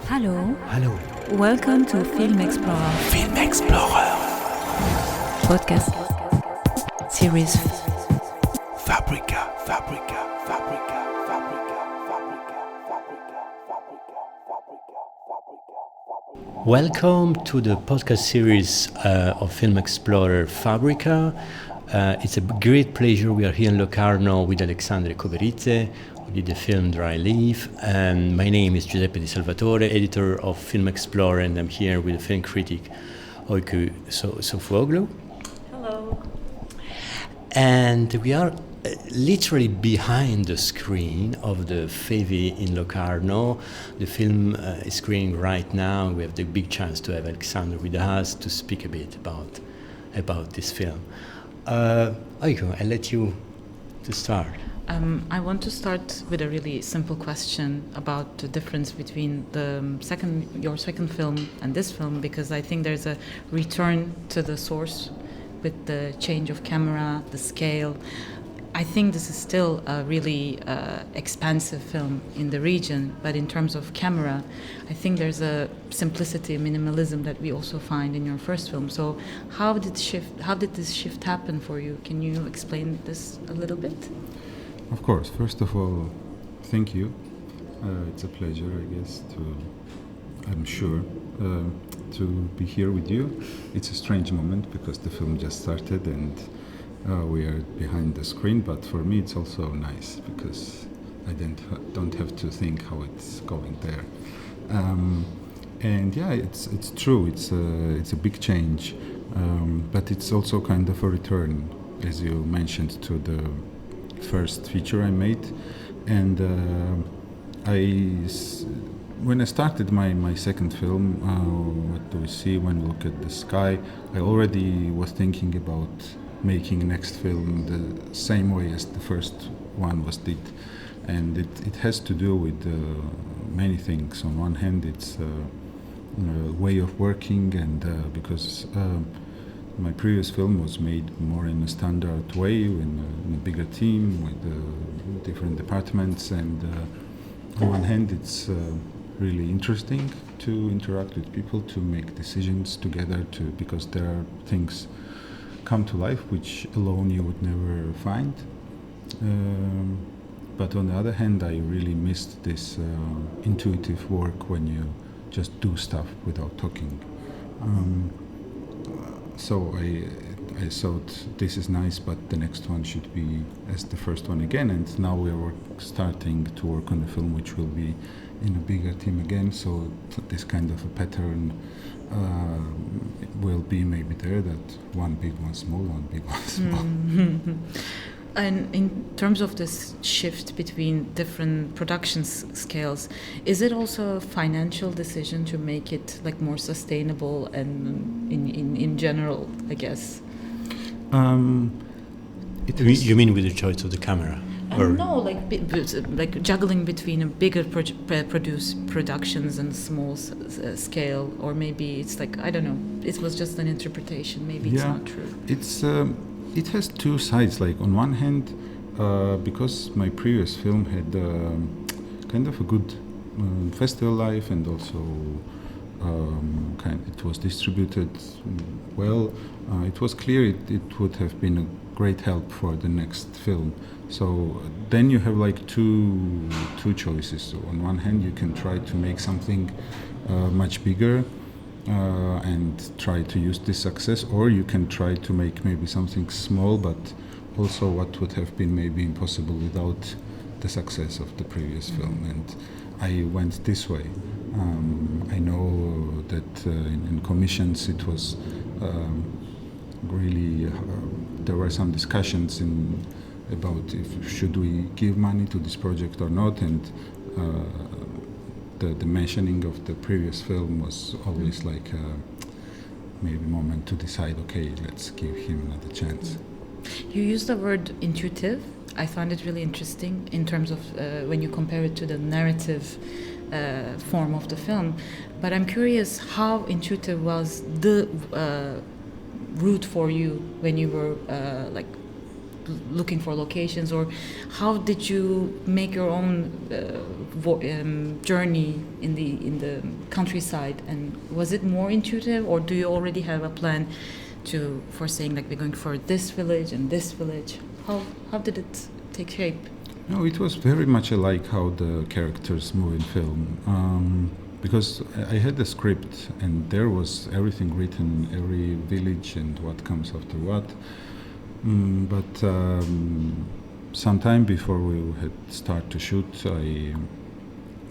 Hallo. Hallo. Welcome to Film Explorer. Film Explorer. Podcast. Series. Fabrica. Welcome to the podcast series of Film Explorer Fabrica. It's a great pleasure. We are here in Locarno with Alexandre Koberidze, who did the film Dry Leaf. And my name is Giuseppe di Salvatore, editor of Film Explorer, and I'm here with the film critic Öykü Sofuoglu. Hello. And we are literally behind the screen of the Fevi in Locarno. The film is screening right now. We have the big chance to have Alexandre with us to speak a bit about this film. Öykü, I'll let you to start. I want to start with a really simple question about the difference between your second film and this film, because I think there's a return to the source with the change of camera, the scale. I think this is still a really expansive film in the region, but in terms of camera, I think there's a simplicity, minimalism that we also find in your first film. So how did this shift happen for you? Can you explain this a little bit? Of course. First of all, thank you. It's a pleasure, I'm sure, to be here with you. It's a strange moment because the film just started and we are behind the screen, but for me it's also nice because I don't have to think how it's going there. And yeah, it's true. It's a big change, but it's also kind of a return, as you mentioned, to the first feature I made. And when I started my second film, what do we see when we look at the sky? I already was thinking about making next film the same way as the first one was did, and it has to do with many things. On one hand, it's a way of working, and because my previous film was made more in a standard way, in a bigger team with different departments, and on one hand, it's really interesting to interact with people, to make decisions together, because there are things come to life which alone you would never find. But on the other hand, I really missed this intuitive work when you just do stuff without talking. So I thought this is nice, but the next one should be as the first one again. And now we are starting to work on a film which will be in a bigger team again. So this kind of a pattern will be maybe there, that one big, one small, one big, one small. Mm-hmm. And in terms of this shift between different production scales, is it also a financial decision to make it like more sustainable and in general, I guess? You mean with the choice of the camera? No, like juggling between a bigger productions and small scale, or maybe it's like, I don't know. It was just an interpretation. Maybe it's not true. It has two sides. Like on one hand, because my previous film had kind of a good festival life, and also it was distributed well. It was clear it would have been a great help for the next film. So then you have like two choices. So on one hand, you can try to make something much bigger and try to use this success, or you can try to make maybe something small, but also what would have been maybe impossible without the success of the previous film. And I went this way. I know that in commissions it was really there were some discussions about if should we give money to this project or not, and the mentioning of the previous film was always like maybe a moment to decide, okay, let's give him another chance. You use the word intuitive. I found it really interesting in terms of when you compare it to the narrative form of the film. But I'm curious, how intuitive was the route for you when you were looking for locations, or how did you make your own journey in the countryside? And was it more intuitive, or do you already have a plan for saying like we're going for this village and this village? How did it take shape? No, it was very much alike how the characters move in film. Because I had the script and there was everything written, every village and what comes after what. But sometime before we had start to shoot,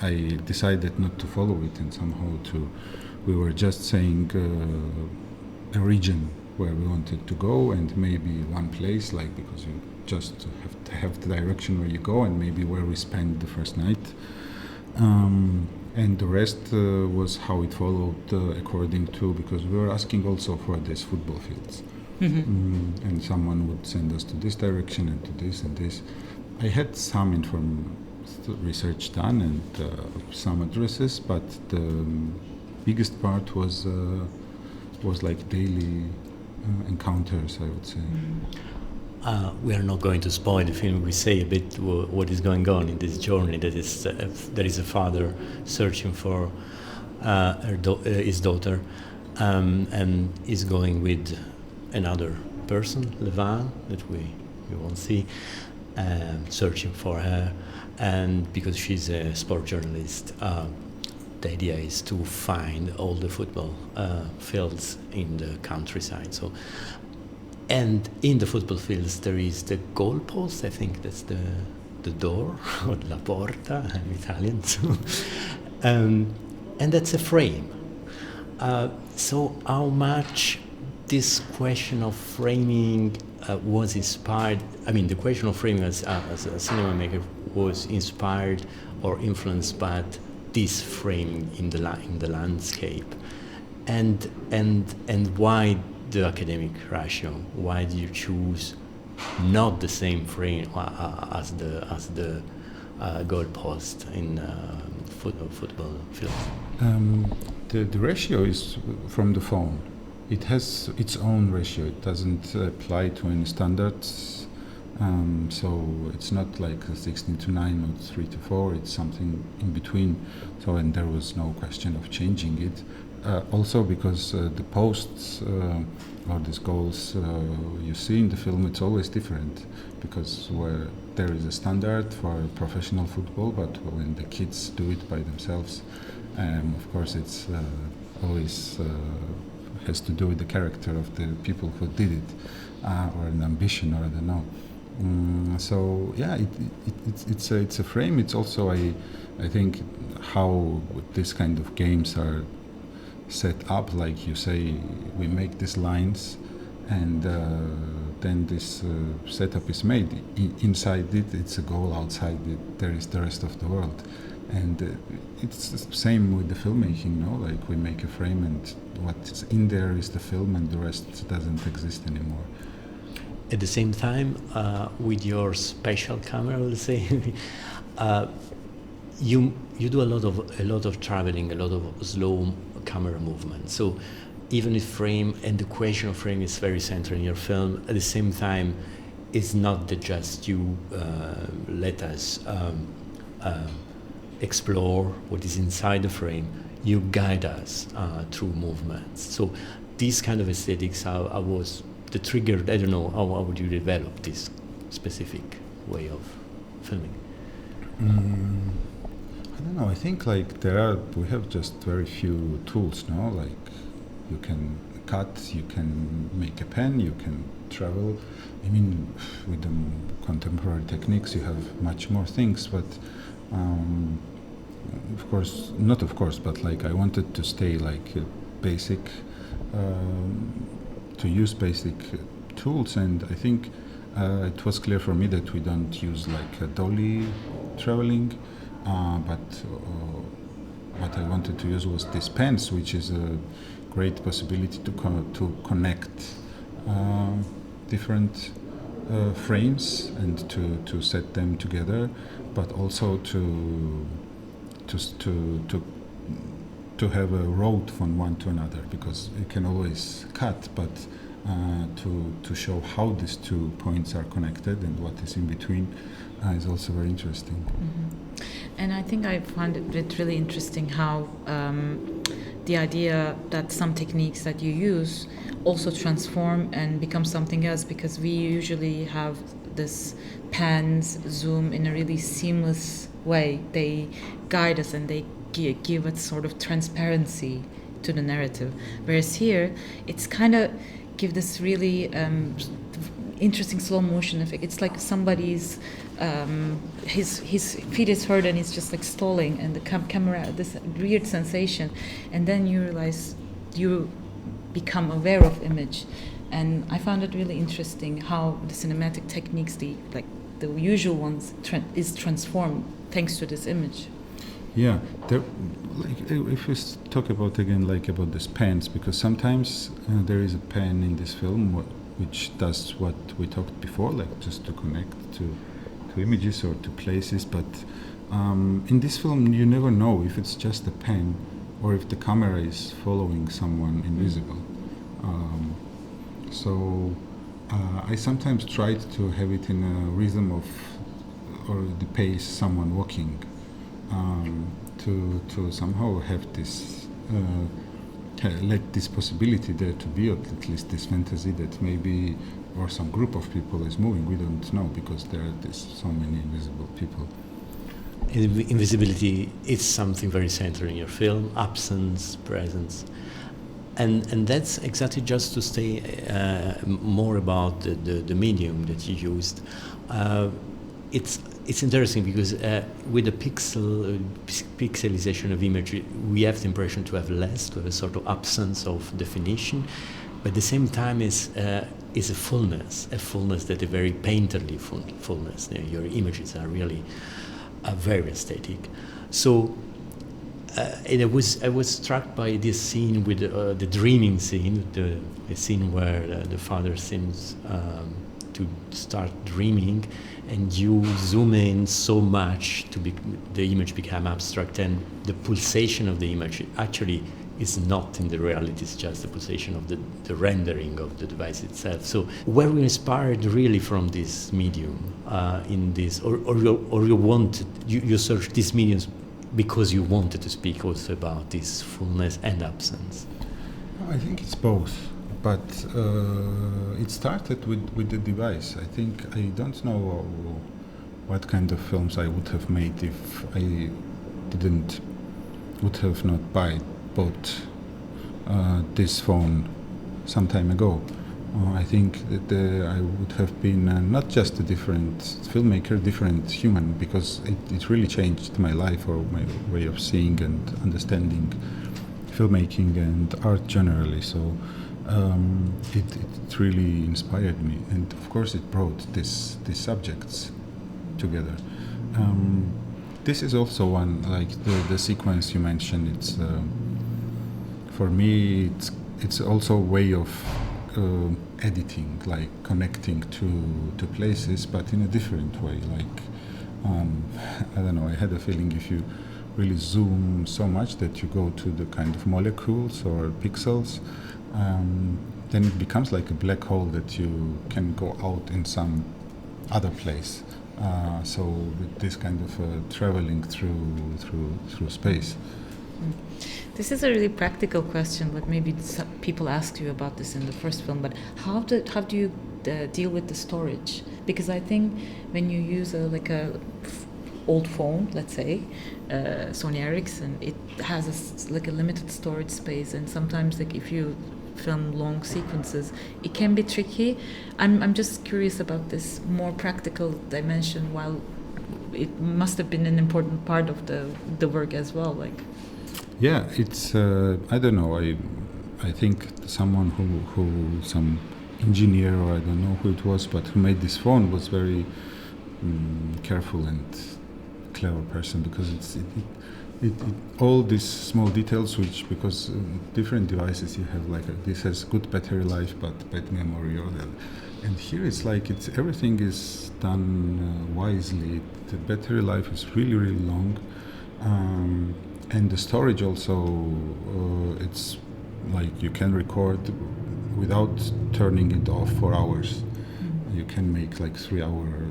I decided not to follow it, and somehow we were just saying a region where we wanted to go, and maybe one place, like, because you just have to have the direction where you go, and maybe where we spend the first night. And the rest was how it followed according to, because we were asking also for these football fields. And someone would send us to this direction and to this and this. I had some research done and some addresses, but the biggest part was like daily encounters, I would say. We are not going to spoil the film. We say a bit what is going on in this journey. That is, there is a father searching for his daughter, and is going with another person, Levan, that we won't see, searching for her. And because she's a sport journalist, the idea is to find all the football fields in the countryside. So. And in the football fields there is the goalpost, I think that's the door, or la porta in Italian. And that's a frame. So how much this question of framing was inspired, I mean the question of framing as a cinema maker was inspired or influenced by this framing in the landscape. And why the academic ratio? Why do you choose not the same frame as the goalpost in football field? The ratio is from the phone. It has its own ratio. It doesn't apply to any standards. So it's not like 16:9 or 3:4. It's something in between. So, and there was no question of changing it. Also because the posts or these goals you see in the film, it's always different, because where there is a standard for professional football, but when the kids do it by themselves, of course it's always has to do with the character of the people who did it, or an ambition, or I don't know. So yeah, it's a frame. It's also I think how this kind of games are set up, like you say, we make these lines, and then this setup is made. Inside it, it's a goal. Outside it, there is the rest of the world, and it's the same with the filmmaking. No, like we make a frame, and what's in there is the film, and the rest doesn't exist anymore. At the same time, with your special camera, let's say, you do a lot of traveling, a lot of slow camera movement. So even if frame and the question of frame is very central in your film, at the same time, it's not that just you let us explore what is inside the frame. You guide us through movements. So these kind of aesthetics, I was the trigger. I don't know, how would you develop this specific way of filming? I don't know. I think like we have just very few tools now. Like you can cut, you can make a pen, you can travel. I mean, with the contemporary techniques, you have much more things. But but like I wanted to stay like basic, to use basic tools, and I think it was clear for me that we don't use like a dolly traveling. But what I wanted to use was this pens, which is a great possibility to connect different frames and to set them together, but also to have a road from one to another, because you can always cut, but to show how these 2 points are connected and what is in between is also very interesting. Mm-hmm. And I think I find it really interesting how the idea that some techniques that you use also transform and become something else, because we usually have this pans, zoom in a really seamless way. They guide us and they give it sort of transparency to the narrative. Whereas here, it's kind of give this really interesting slow motion effect. It's like somebody's his feet is hurt and he's just like stalling, and the camera, this weird sensation, and then you realize you become aware of image. And I found it really interesting how the cinematic techniques, the usual ones, is transformed thanks to this image. Yeah, if we talk about this pans, because sometimes there is a pan in this film which does what we talked before, like just to connect to images or to places. But in this film, you never know if it's just a pan or if the camera is following someone invisible. So I sometimes tried to have it in a rhythm of, or the pace someone walking, to somehow have this, let this possibility there to be, or at least this fantasy that maybe, or some group of people is moving. We don't know, because there are so many invisible people. Invisibility is something very central in your film, absence, presence. And that's exactly just to say more about the medium that you used. It's interesting because with the pixelization of image, we have the impression to have less, to have a sort of absence of definition, but at the same time is a fullness that is very painterly fullness. Your images are really very aesthetic. So. And I was struck by this scene with the dreaming scene, the scene where the father seems to start dreaming, and you zoom in so much to the image become abstract, and the pulsation of the image actually is not in the reality, it's just the pulsation of the rendering of the device itself. So were you inspired really from this medium in this, or you wanted, you searched these mediums because you wanted to speak also about this fullness and absence? I think it's both, but it started with the device. I think I don't know what kind of films I would have made if I would have not bought this phone some time ago. I think that I would have been not just a different filmmaker, different human, because it really changed my life, or my way of seeing and understanding filmmaking and art generally. So it really inspired me, and of course it brought these subjects together. This is also one, like the sequence you mentioned. It's for me, it's also a way of editing, like connecting to places, but in a different way. Like I don't know, I had a feeling if you really zoom so much that you go to the kind of molecules or pixels, then it becomes like a black hole that you can go out in some other place. So with this kind of traveling through space. This is a really practical question, but maybe some people asked you about this in the first film. But how do you deal with the storage? Because I think when you use a old phone, let's say Sony Ericsson, it has a limited storage space, and sometimes if you film long sequences, it can be tricky. I'm just curious about this more practical dimension. While it must have been an important part of the work as well, Yeah, it's I don't know. I think someone who some engineer, or I don't know who it was, but who made this phone was very careful and clever person, because it all these small details, which because different devices you have, this has good battery life but bad memory, and here it's everything is done wisely. The battery life is really long. And the storage also, it's like you can record without turning it off for hours. You can make like 3-hour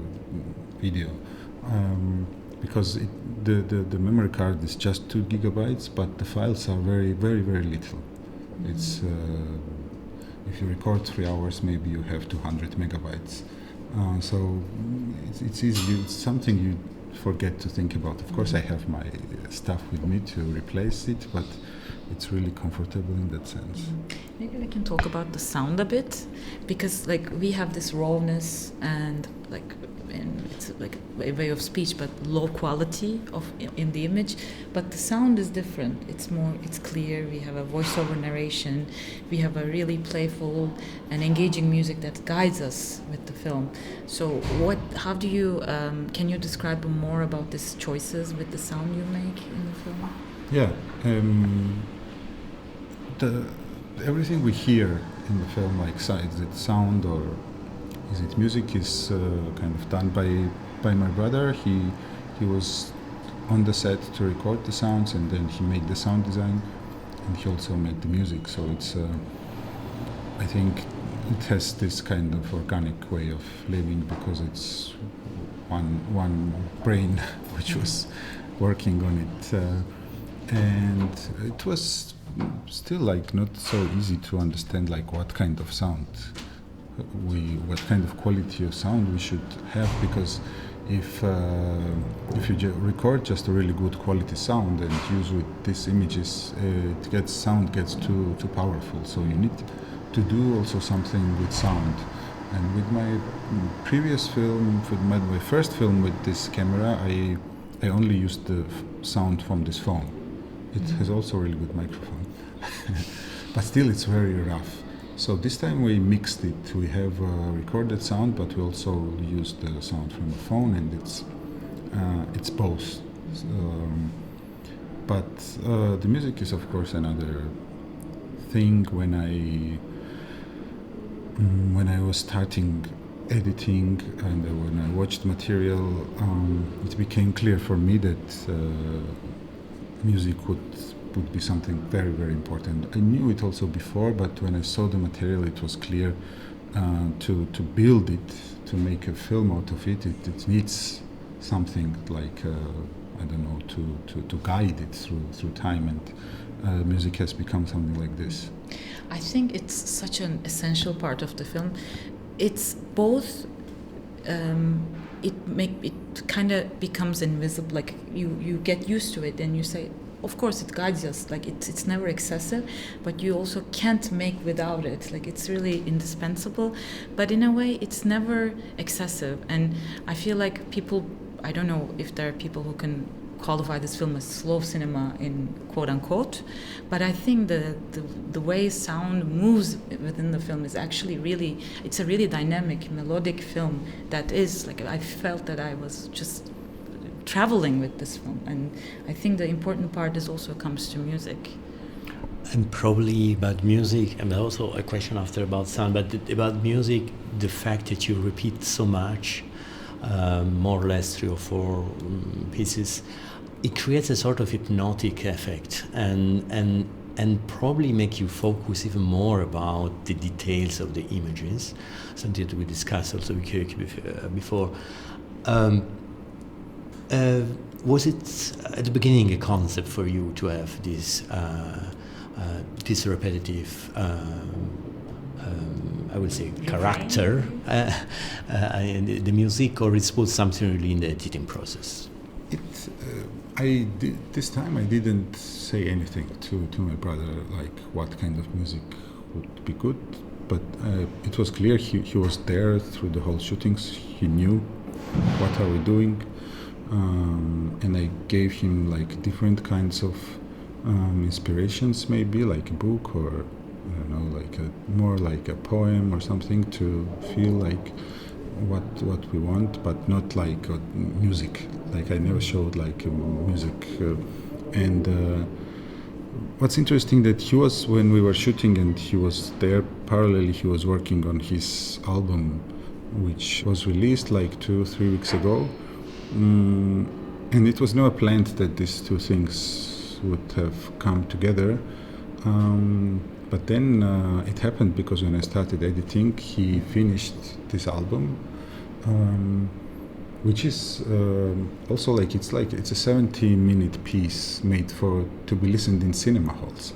video because the memory card is just 2 gigabytes, but the files are very, very, very little. It's if you record 3 hours, maybe you have 200 megabytes. So it's easy. It's something you forget to think about. Of course, I have my stuff with me to replace it, but it's really comfortable in that sense. Maybe we can talk about the sound a bit, because like we have this rawness and it's like a way of speech, but low quality in the image. But the sound is different. It's clear. We have a voiceover narration. We have a really playful and engaging music that guides us with the film. So how do you, can you describe more about these choices with the sound you make in the film? Yeah. Everything we hear in the film, like is it sound or is it music, is kind of done by my brother. He was on the set to record the sounds, and then he made the sound design, and he also made the music. So it's I think it has this kind of organic way of living because it's one brain which was working on it, and it was still like not so easy to understand like what kind of sound what kind of quality of sound we should have, because if you record just a really good quality sound and use with these images, sound gets too powerful. So you need to do also something with sound. And with my previous film, with my first film with this camera, I only used the sound from this phone. It has also a really good microphone, but still it's very rough. So this time we mixed it. We have recorded sound, but we also used the sound from the phone, and it's both. But the music is of course another thing. When I was starting editing and when I watched material, it became clear for me that music would be something very, very important. I knew it also before, but when I saw the material, it was clear to build it, to make a film out of it. It needs something like I don't know, to guide it through time, and music has become something like this. I think it's such an essential part of the film. It's both. It kind of becomes invisible. Like you get used to it, and you say, of course, it guides us. Like it's never excessive, but you also can't make without it. Like it's really indispensable, but in a way, it's never excessive. And I feel like people. I don't know if there are people who can qualify this film as slow cinema in quote unquote, but I think the way sound moves within the film is actually really, it's a really dynamic, melodic film that is like, I felt that I was just traveling with this film, and I think the important part is also comes to music. And probably about music, and also a question after about sound, but about music, the fact that you repeat so much, more or less 3 or 4 pieces, it creates a sort of hypnotic effect and probably make you focus even more about the details of the images, something that we discussed also with Öykü before. Was it at the beginning a concept for you to have this repetitive I would say character in the music, or it was something really in the editing process? This time I didn't say anything to my brother, like what kind of music would be good, but it was clear he was there through the whole shootings. He knew what are we doing, and I gave him like different kinds of inspirations, maybe like a book or I don't know, like more like a poem or something, to feel like what we want, but not like music. Like I never showed like music. And what's interesting that he was, when we were shooting and he was there parallelly, he was working on his album, which was released like 2-3 weeks ago. And it was never planned that these two things would have come together. But then it happened because when I started editing, he finished this album, which is also like it's a 70-minute piece made to be listened in cinema halls.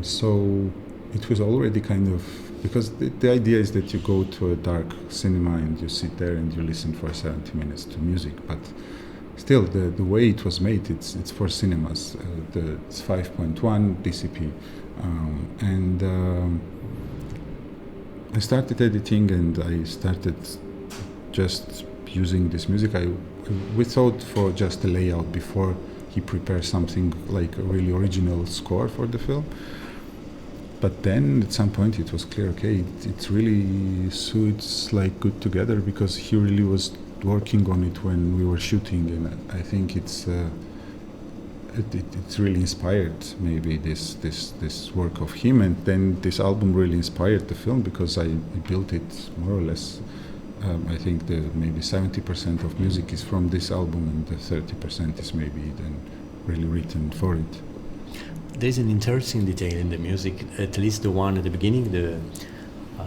So it was already kind of, because the idea is that you go to a dark cinema and you sit there and you listen for 70 minutes to music, but still the way it was made, it's for cinemas. It's 5.1 DCP, and I started editing and I started just using this music. We thought for just a layout before he prepares something like a really original score for the film. But then at some point it was clear, okay, it really suits like good together, because he really was working on it when we were shooting, and I think it's really inspired maybe this work of him, and then this album really inspired the film because I built it more or less. I think maybe 70% of music is from this album, and the 30% is maybe then really written for it. There's an interesting detail in the music, at least the one at the beginning,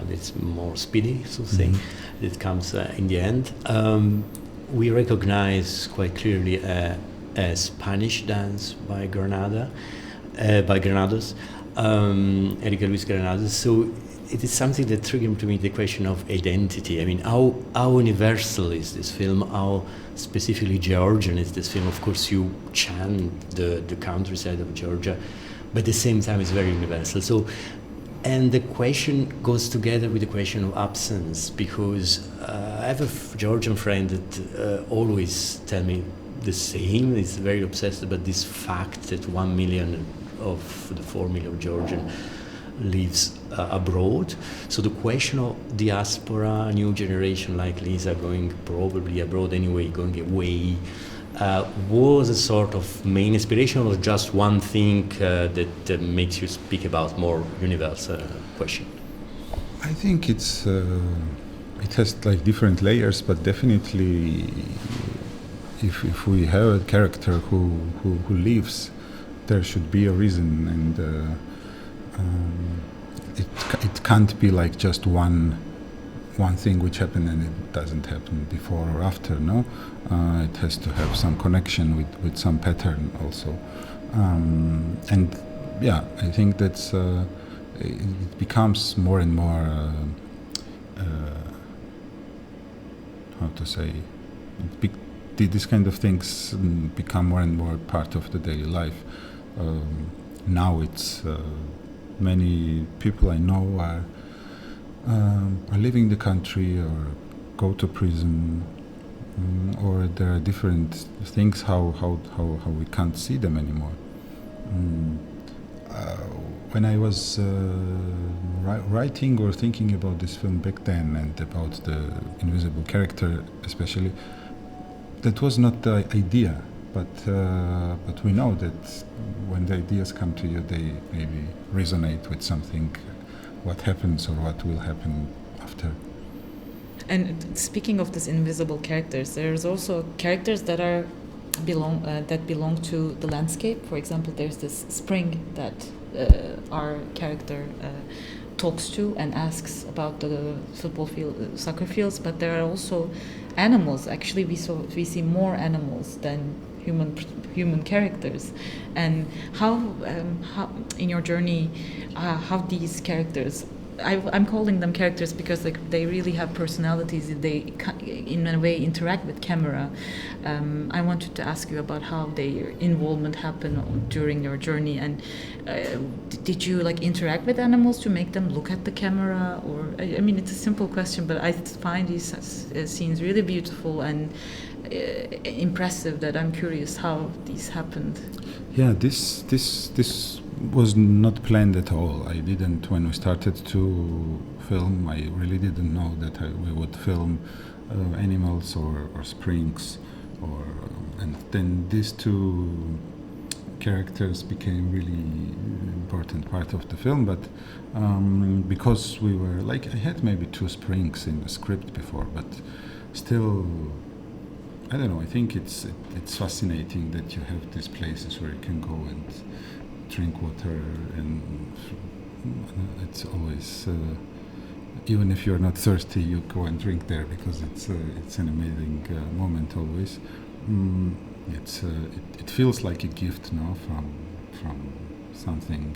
it's more speedy, so to say, it comes in the end. We recognize quite clearly a Spanish dance by Granados, Erika Luis Granados. So it is something that triggered to me the question of identity. I mean, how universal is this film? How specifically Georgian is this film? Of course, you chant the countryside of Georgia, but at the same time, it's very universal. So, and the question goes together with the question of absence, because I have a Georgian friend that always tell me the same. He's very obsessed about this fact that 1 million of the 4 million Georgian lives abroad. So the question of diaspora, new generation like Lisa going probably abroad anyway, going away, was a sort of main inspiration, or just one thing that makes you speak about more universal question? I think it has like different layers, but definitely if we have a character who lives, there should be a reason, and it can't be like just one thing which happened and it doesn't happen before or after. No, it has to have some connection with some pattern also, and yeah, I think that's it becomes more and more how to say, these kind of things become more and more part of the daily life. Now it's many people I know are leaving the country or go to prison, or there are different things how we can't see them anymore. When I was writing or thinking about this film back then, and about the invisible character especially, that was not the idea, but we know that when the ideas come to you, they maybe resonate with something, what happens or what will happen after. And speaking of these invisible characters, there's also characters that belong to the landscape. For example, there's this spring that our character talks to and asks about the soccer fields. But there are also animals. Actually, we see more animals than human characters. And how in your journey, how these characters, I'm calling them characters because they really have personalities. They in a way interact with camera. I wanted to ask you about how their involvement happened during your journey, and did you interact with animals to make them look at the camera? Or I mean, it's a simple question, but I find these scenes really beautiful and impressive, that I'm curious how these happened. Yeah, this was not planned at all. I didn't, when we started to film, I really didn't know that we would film animals or springs, and then these two characters became really important part of the film. But because we were I had maybe 2 springs in the script before, but still, I don't know, I think it's fascinating that you have these places where you can go and drink water, and it's always even if you're not thirsty, you go and drink there because it's an amazing moment always. It feels like a gift, no, from something.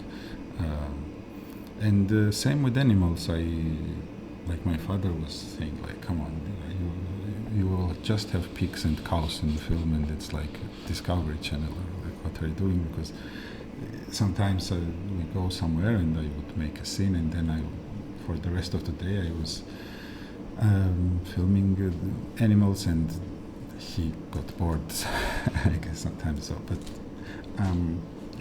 And same with animals. Like my father was saying, like, come on, you will just have pigs and cows in the film, and it's like Discovery Channel, or like, what are you doing? Because sometimes we go somewhere and I would make a scene, and then for the rest of the day I was filming animals, and he got bored. I guess sometimes so, but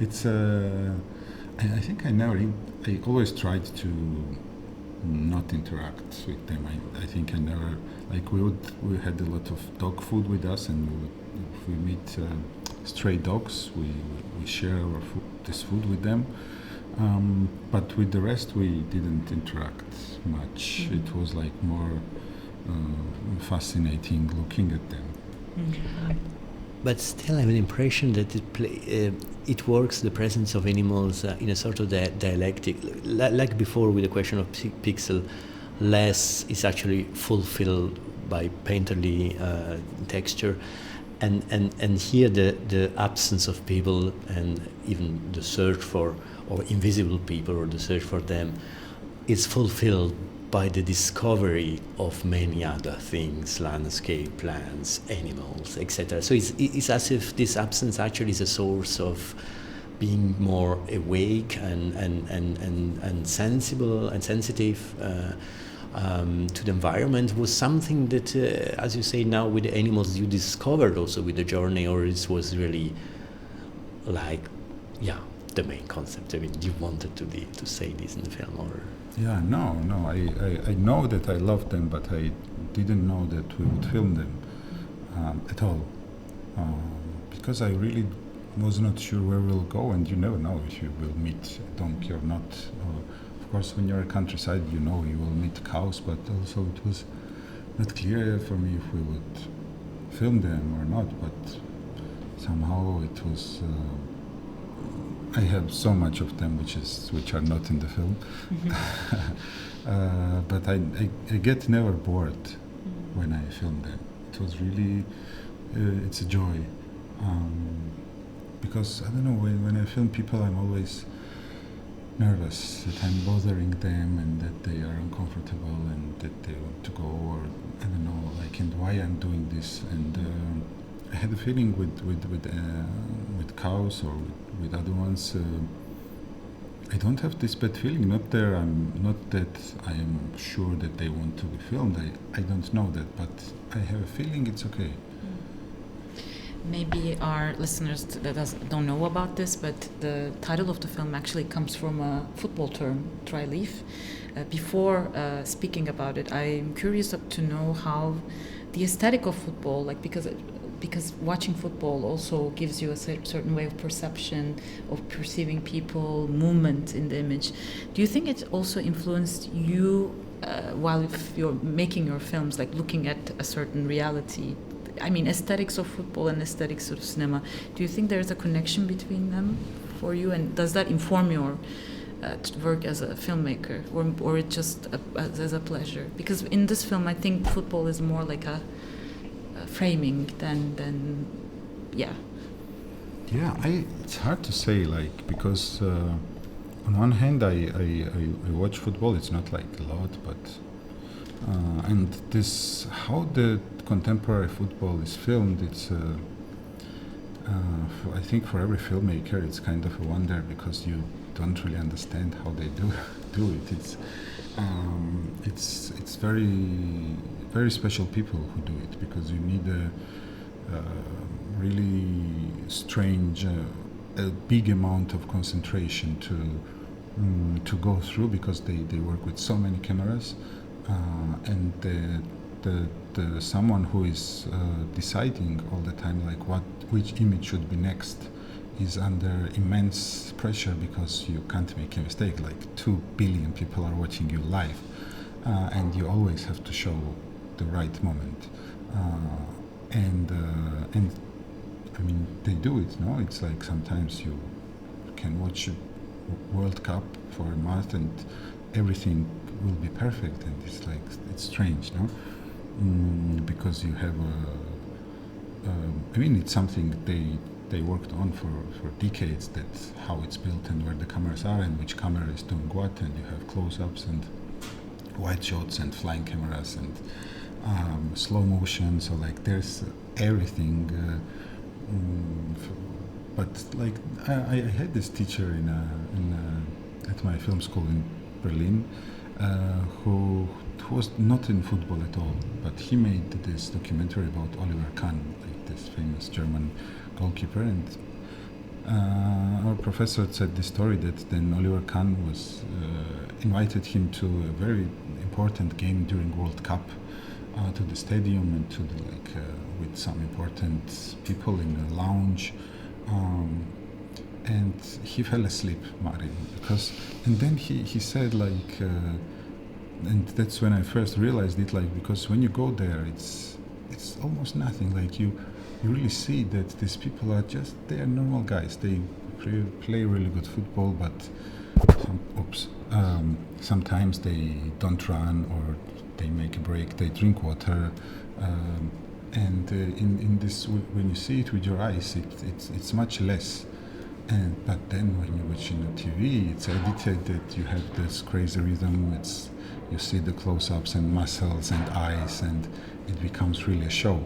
it's I think I always tried to not interact with them. I think I never, like, we had a lot of dog food with us, and if we meet stray dogs, we share this food with them. But with the rest, we didn't interact much. Mm-hmm. It was like more fascinating looking at them. Mm-hmm. But still, I have an impression that it works, the presence of animals, in a sort of dialectic. Like before with the question of pixel, less is actually fulfilled by painterly texture. And here the absence of people, and even the search for, or invisible people, or the search for them, is fulfilled by the discovery of many other things, landscape, plants, animals, etc. So it's as if this absence actually is a source of being more awake and sensible and sensitive to the environment. Was something that, as you say now, with the animals you discovered also with the journey, or it was really like, the main concept? I mean, you wanted to say this in the film, or? Yeah, no. I know that I loved them, but I didn't know that we would film them at all, because I really was not sure where we'll go, and you never know if you will meet a donkey or not. Of course, when you're in countryside, you know you will meet cows, but also it was not clear for me if we would film them or not. But somehow it was. I have so much of them which are not in the film. Mm-hmm. But I get never bored when I film them. It was really, it's a joy. Because, I don't know, when I film people, I'm always nervous that I'm bothering them and that they are uncomfortable and that they want to go, or, I don't know, like, and why I'm doing this. And I had a feeling with cows or with other ones. I don't have this bad feeling. Not that I am sure that they want to be filmed. I don't know that, but I have a feeling it's okay. Maybe our listeners that don't know about this, but the title of the film actually comes from a football term, dry leaf. Before speaking about it, I'm curious to know how the aesthetic of football, like, because watching football also gives you a certain way of perception, of perceiving people, movement in the image. Do you think it also influenced you while you're making your films, like looking at a certain reality? I mean, aesthetics of football and aesthetics of cinema. Do you think there's a connection between them for you, and does that inform your work as a filmmaker, or it just as a pleasure? Because in this film, I think football is more like a framing than yeah. It's hard to say, like, because on one hand I watch football. It's not like a lot, but and this, how the contemporary football is filmed, it's I think for every filmmaker it's kind of a wonder, because you don't really understand how they do it. It's very special people who do it, because you need a really strange, a big amount of concentration to go through, because they work with so many cameras, and the someone who is deciding all the time, like, which image should be next, is under immense pressure, because you can't make a mistake. Like 2 billion people are watching you live, and you always have to show the right moment. And I mean, they do it. No, it's like sometimes you can watch a World Cup for a month and everything will be perfect, and it's strange, no? Because you have it's something they worked on for decades, that how it's built and where the cameras are and which camera is doing what, and you have close-ups and wide shots and flying cameras and slow motion, so like there's everything. But like I had this teacher at my film school in Berlin who was not in football at all, but he made this documentary about Oliver Kahn, like this famous German goalkeeper, and our professor said this story that then Oliver Kahn was invited him to a very important game during World Cup, to the stadium and to the with some important people in the lounge, and he fell asleep, Marin, and then he said and that's when I first realized it, because when you go there, it's almost nothing. Like you really see that these people are they are normal guys. They play really good football, but sometimes they don't run, or they make a break, they drink water, and in this, when you see it with your eyes, it's much less. But then when you watch on TV, it's edited that you have this crazy rhythm. You see the close-ups and muscles and eyes, and it becomes really a show.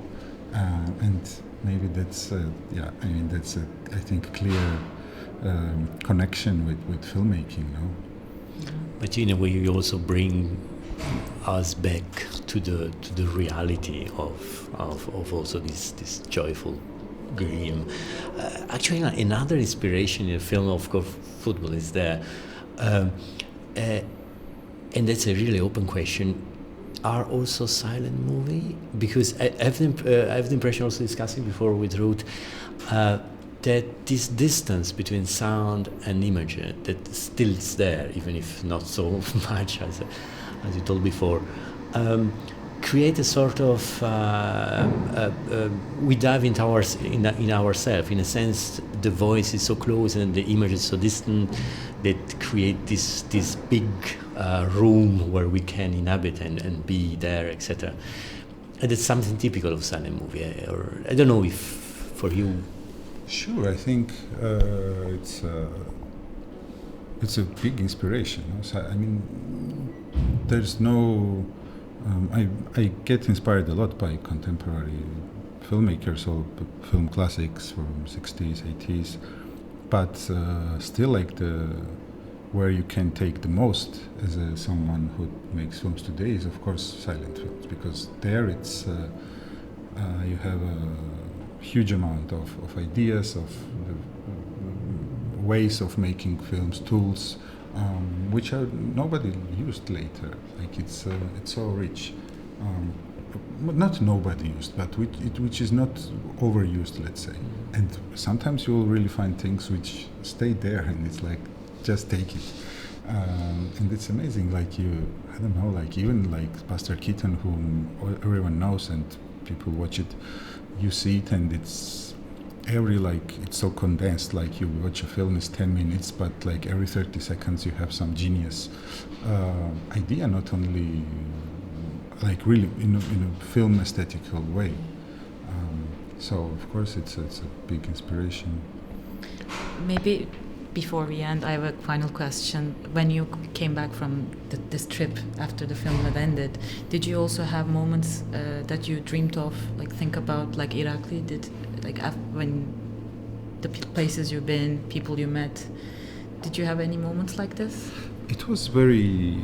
And maybe that's that's I think clear connection with filmmaking, no? But in a way, you also bring us back to the reality of also this joyful dream. Actually, another inspiration in the film, of course, football is there, and that's a really open question. Are also silent movie? Because I have the impression, also discussing before with Ruth, that this distance between sound and image that still is there, even if not so much as you told before, create a sort of we dive into in ourselves. In a sense, the voice is so close and the image is so distant that create this big room where we can inhabit and be there, etc. And it's something typical of silent movie, or I don't know if for you. Sure, I think it's a big inspiration. So, I mean, there's no. I get inspired a lot by contemporary filmmakers or film classics from 60s, 80s, but still where you can take the most as someone who makes films today is, of course, silent films, because there it's you have a huge amount of ideas, of ways of making films, tools, which are nobody used later. Like it's so rich, not nobody used, but which is not overused, let's say. And sometimes you will really find things which stay there, and it's like just take it. And it's amazing. Like I don't know, like even like Buster Keaton, whom everyone knows and people watch it, you see it, and it's it's so condensed. Like you watch a film, it's 10 minutes, but like every 30 seconds you have some genius idea, not only like really in a film aesthetical way. So of course it's a big inspiration. Maybe before we end, I have a final question. When you came back from this trip after the film had ended, did you also have moments that you dreamed of, like think about, like Irakli did, like when the places you've been, people you met? Did you have any moments like this? It was very,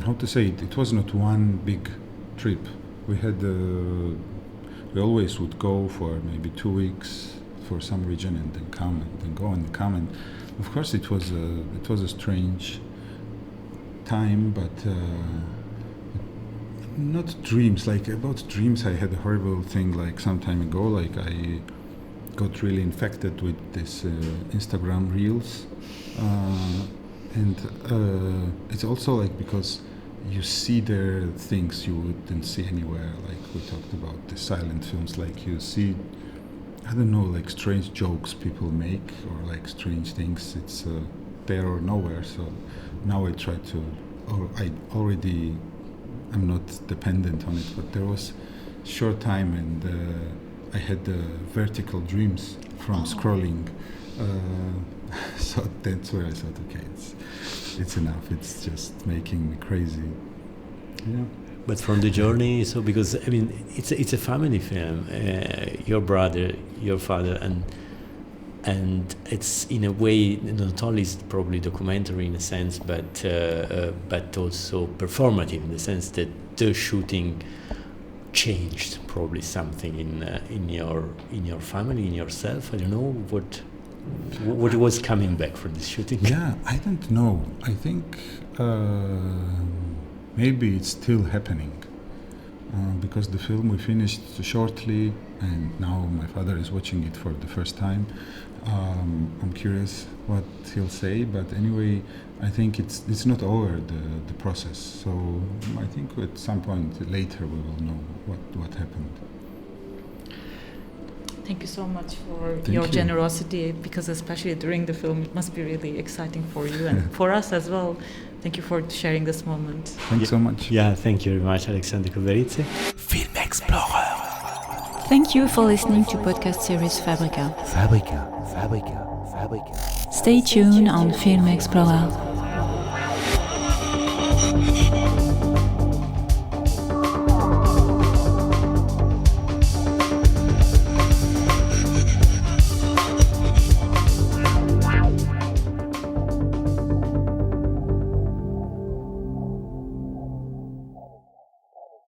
how to say it? It was not one big trip. We had, we always would go for maybe 2 weeks for some region and then come and then go and come, and of course it was a strange time, but not dreams. Like about dreams, I had a horrible thing like some time ago. Like I got really infected with this Instagram reels, and it's also like because you see there things you wouldn't see anywhere. Like we talked about the silent films, like you see I don't know, like strange jokes people make or like strange things. It's there or nowhere. So now I try to, or I'm not dependent on it, but there was short time and I had vertical dreams from scrolling. So that's where I thought, okay, it's enough. It's just making me crazy. Yeah. But from the journey, so because I mean, it's a family film. Your brother, your father, and it's in a way not only is it probably documentary in a sense, but also performative in the sense that the shooting changed probably something in your family, in yourself. I don't know what was coming back from this shooting. Yeah, I don't know. I think maybe it's still happening because the film we finished shortly, and now my father is watching it for the first time. I'm curious what he'll say, but anyway, I think it's not over the process. So I think at some point later we will know what happened. Thank you so much for Thank your you. generosity, because especially during the film it must be really exciting for you and for us as well. Thank you for sharing this moment. Thanks so much. Yeah, thank you very much, Alexandre Koberidze. Film Explorer. Thank you for listening to podcast series Fabrica. Fabrica. Stay tuned on Film Explorer.